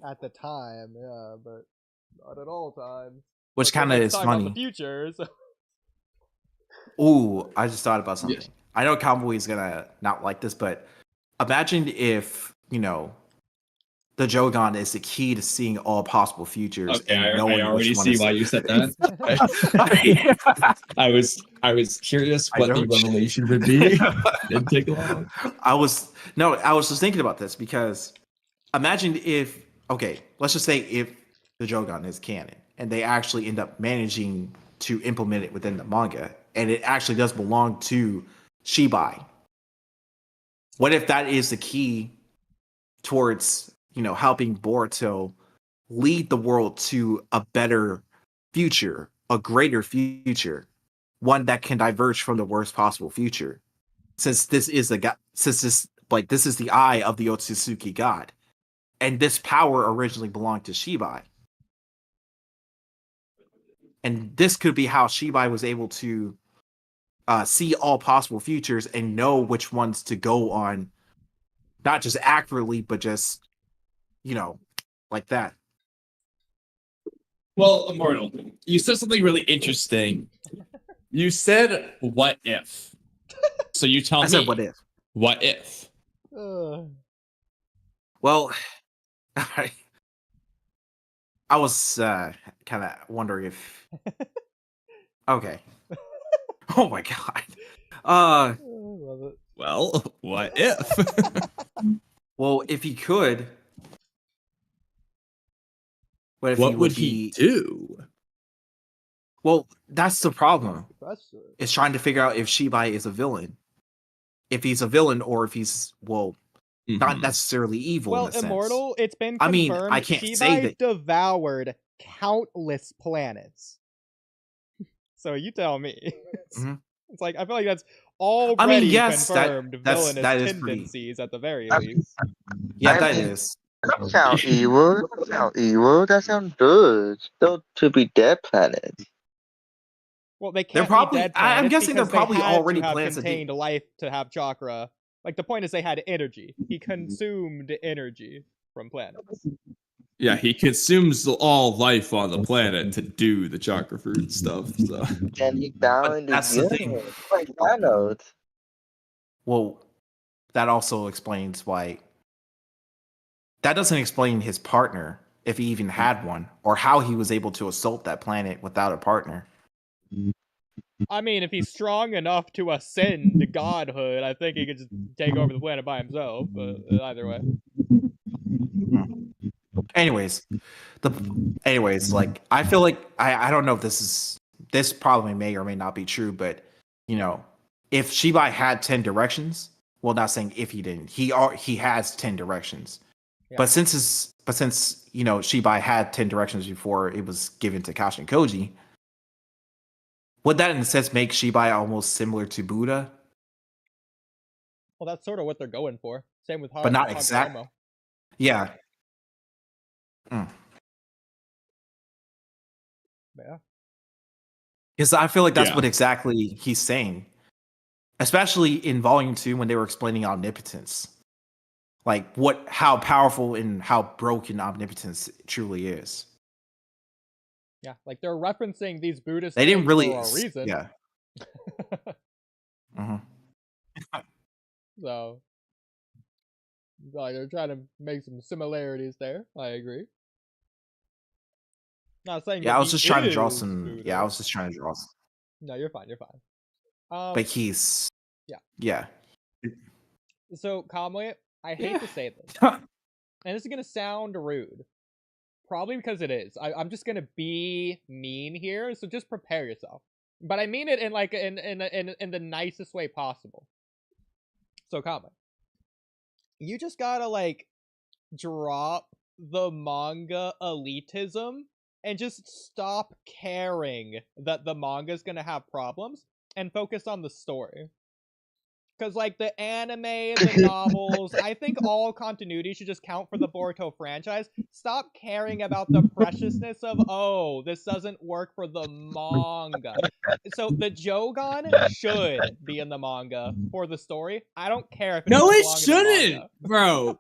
At the time, yeah, but not at all times. Which kind of is Talking funny. about the future. So. Ooh, I just thought about something. Yes. I know Kamui is gonna not like this, but imagine if, the Jougan is the key to seeing all possible futures Okay, and I knowing already which one see is. why you said that. I was curious what the revelation would be. Didn't take long. I was just thinking about this because imagine if, let's just say if the Jougan is canon and they actually end up managing to implement it within the manga and it actually does belong to Shibai. What if that is the key towards, helping Boruto lead the world to a better future, a greater future, one that can diverge from the worst possible future? Since this is this is the eye of the Otsutsuki god, and this power originally belonged to Shibai, and this could be how Shibai was able to see all possible futures and know which ones to go on, not just accurately, but just like that. Well, Immortal, you said something really interesting. You said, "What if?" So you tell me. I said, "What if?" What if? Well, I was kind of wondering if. Okay. Oh my god. Love it. Well, what if? Well, if he could, what Would he do? Well, that's the problem. Professor. It's trying to figure out if Shibai is a villain. If he's a villain or if he's, not necessarily evil Well, in a sense. Immortal, it's been confirmed. I mean, I can't Shibai say that. devoured countless planets. So you tell me. It's like, I feel like that's already confirmed villainous tendencies at the very least. Yeah, that is. That sounds evil. That sounds evil. That sounds good. Still to be dead planets. Well, they can't probably, be dead planets. I'm guessing they're probably they had already to have planets contained life to have chakra. Like, the point is they had energy. He consumed energy from planets. Yeah, he consumes all life on the planet to do the chakra fruit stuff. So. And he bound that's the thing. Like Thanos. Well, that also explains why. That doesn't explain his partner, if he even had one, or how he was able to assault that planet without a partner. I mean, if he's strong enough to ascend to godhood, I think he could just take over the planet by himself, but either way. Anyways, like, I feel like, I don't know if this probably may or may not be true, but, if Shibai had 10 directions, well, not saying if he didn't, he has 10 directions. Yeah. But since Shibai had 10 directions before it was given to Kashin Koji, would that in a sense make Shibai almost similar to Buddha? Well, that's sort of what they're going for. Same with but not exactly. Yeah. Yeah. Because I feel like that's what exactly he's saying. Especially in Volume 2 when they were explaining omnipotence. Like how powerful and how broken omnipotence truly is. Yeah, like they're referencing these Buddhist they didn't really for a reason. Yeah. So like they're trying to make some similarities there. I agree. Not saying I was just trying to draw some Buddha. Yeah, I was just trying to draw some. No, you're fine, but he's yeah. So Kamui, I hate to say this. And this is gonna sound rude. Probably because it is. I'm just gonna be mean here, so just prepare yourself. But I mean it in like in the nicest way possible. So Kamui, you just gotta like drop the manga elitism and just stop caring that the manga's gonna have problems and focus on the story. Because, like, the anime, the novels, I think all continuity should just count for the Boruto franchise. Stop caring about the preciousness of, oh, this doesn't work for the manga. So, the Jougan should be in the manga for the story. I don't care if it No, doesn't it belong in the manga. shouldn't, bro.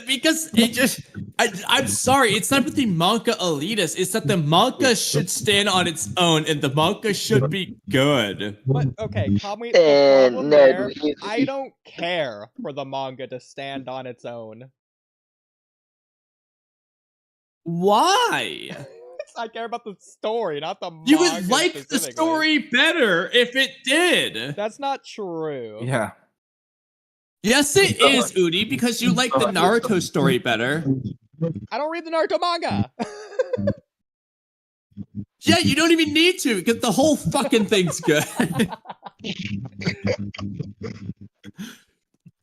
Because it just. I'm sorry, it's not with the manga elitist. It's that the manga should stand on its own, and the manga should be good. But okay, Kamui, the And problem there, Naruto. I don't care for the manga to stand on its own. Why? I care about the story, not the manga. You would like the specifically. story better if it did. That's not true. Yeah. Yes, it is, Oodie, because you like the Naruto story better. I don't read the Naruto manga. Yeah, you don't even need to, because the whole fucking thing's good.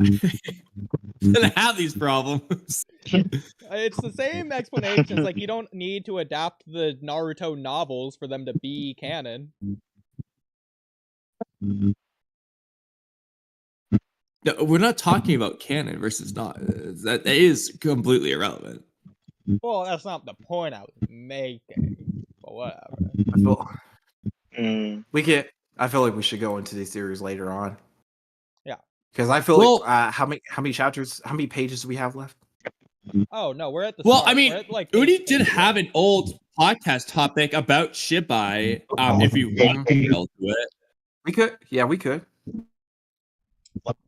Gonna have these problems. It's the same explanations. Like, you don't need to adapt the Naruto novels for them to be canon. No, we're not talking about canon versus not. That is completely irrelevant. Well, that's not the point I was making. But whatever. I feel, Mm. I feel like we should go into these series later on. Yeah. Because I feel Well- like how many chapters, how many pages do we have left? Oh no, we're at the Well, start. I mean, We're at, like, Oodie 8 did pages. have an old podcast topic about Shibai. If you want to go to it, We could. Yeah, we could.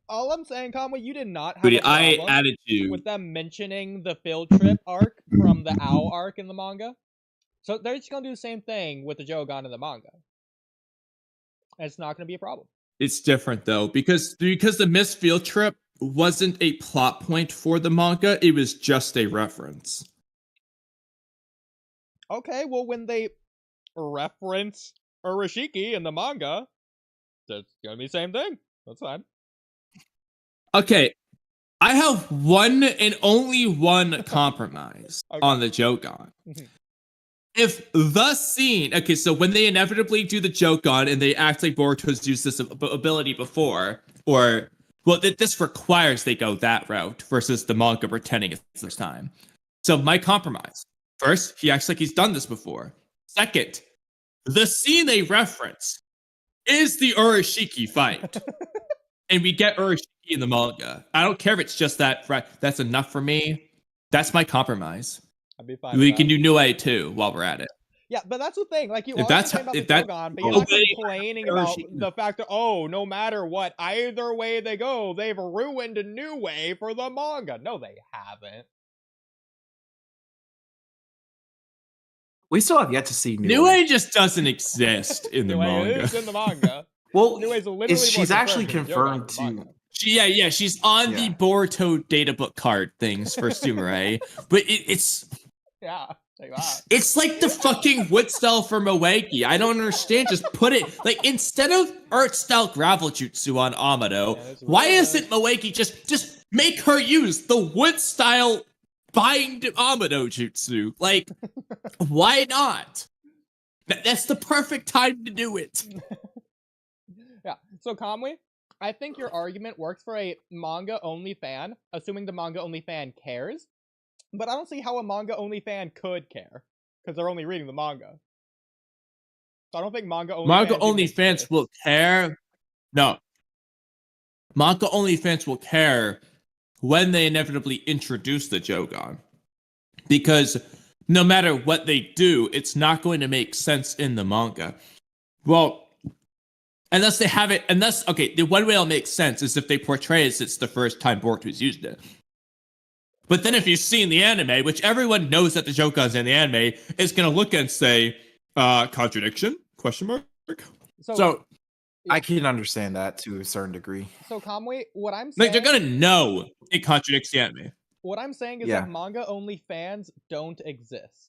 All I'm saying, Kamui, you did not have Oodie, a I problem added you. with them mentioning the field trip arc from the Owl arc in the manga. So they're just gonna do the same thing with the Jougan in the manga. And it's not gonna be a problem. It's different though, because the missed field trip wasn't a plot point for the manga. It was just a reference. Okay, well, when they reference Urashiki in the manga, that's gonna be the same thing. That's fine. Okay, I have one and only one compromise Okay. on the Jougan. Mhm. If the scene, okay, so when they inevitably do the Jougan and they act like Boruto's used this ability before, or well, this requires they go that route versus the manga pretending it's this time. So my compromise: first, he acts like he's done this before. Second, the scene they reference is the Urashiki fight. And we get Urashiki in the manga. I don't care if it's just that. That's enough for me. That's my compromise. I'd be fine. We with can that. do New Eye too while we're at it. Yeah, but that's the thing. Like, you If are that's complaining how- about if the that- Jougan, but you're oh, not wait, complaining about Urashiki. the fact that, oh, no matter what, either way they go, they've ruined a new way for the manga. No, they haven't. We still have yet to see New Eye just doesn't exist in the New Way manga. is in the manga. Well, New Way's literally more she's actually than Jougan confirmed in the manga. to. Yeah, she's on the Yeah. Boruto data book card things for Sumire, but it's Yeah, take that. it's like the fucking wood style for Moegi. I don't understand. Just put it like instead of art style gravel jutsu on Amado, Yeah, that's why really isn't Moegi just make her use the wood style bind Amado jutsu? Like, why not? That's the perfect time to do it. Yeah, so Kamui, I think your argument works for a manga-only fan, assuming the manga-only fan cares. But I don't see how a manga-only fan could care, because they're only reading the manga. So I don't think Manga-only fans will care. No. Manga-only fans will care when they inevitably introduce the Jougan. Because no matter what they do, it's not going to make sense in the manga. Well, unless they have it, okay, the one way it'll make sense is if they portray as it's the first time Boruto's used it. But then if you've seen the anime, which everyone knows that the Jougan's in the anime, is going to look and say, contradiction? Question mark? So I can understand that to a certain degree. So Kamui, what I'm like, saying, they're going to know it contradicts the anime. what I'm saying is Yeah. that manga-only fans don't exist.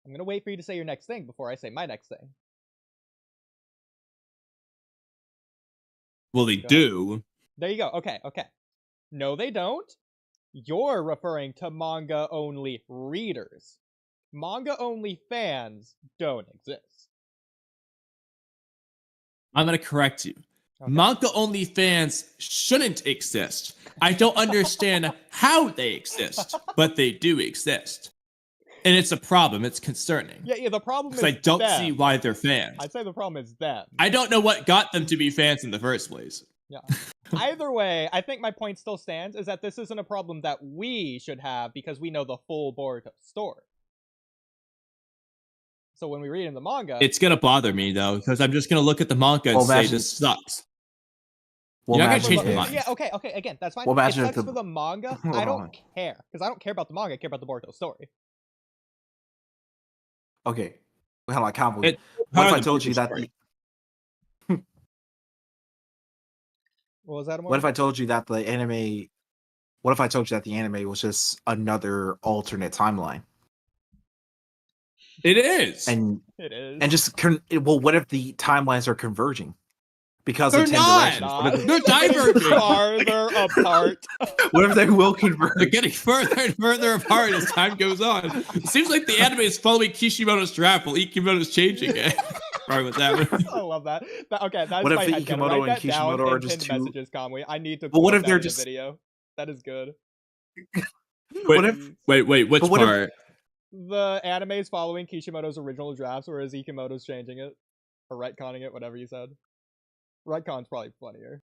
I'm gonna wait for you to say your next thing before I say my next thing. Well, they Go ahead. do. There you go. Okay. No, they don't. You're referring to manga-only readers. Manga-only fans don't exist. I'm going to correct you. Okay. Manga only fans shouldn't exist. I don't understand how they exist, but they do exist. And it's a problem. It's concerning. Yeah, the problem is Because I don't them. see why they're fans. I'd say the problem is them. I don't know what got them to be fans in the first place. Yeah. Either way, I think my point still stands, is that this isn't a problem that we should have because we know the full Boruto story. So when we read in the manga... It's going to bother me, though, because I'm just going to look at the manga and say, this sucks. Well, You're not going to change imagine my if- mind. Yeah, okay, again, that's fine. Well, It imagine if sucks the- for the manga. Hold I don't on. care, because I don't care about the manga, I care about the Boruto story. Okay. Hold on, Kamui. It- What if part I of told the you that? story. What was that? What if I told you that the anime? What if I told you that the anime was just another alternate timeline? It is. And It is. and just well, what if the timelines are converging because They're of 10 not! directions? What if, They're diverging. farther apart. what if they will They're converge? getting further and further apart as time goes on. It seems like the anime is following Kishimoto's draft while Ikimoto's changing it. Sorry with that one. I love that. Okay, that's What if my the headcanon. Ikimoto Write and that down Kishimoto are in just pinned two- messages, Kamui. I need to But what put if that they're in the just- video. That is good. What if Wait, which But what if- part? The anime is following Kishimoto's original drafts, whereas Ikimoto's changing it. Or retconning it, whatever you said. Retcon's probably funnier.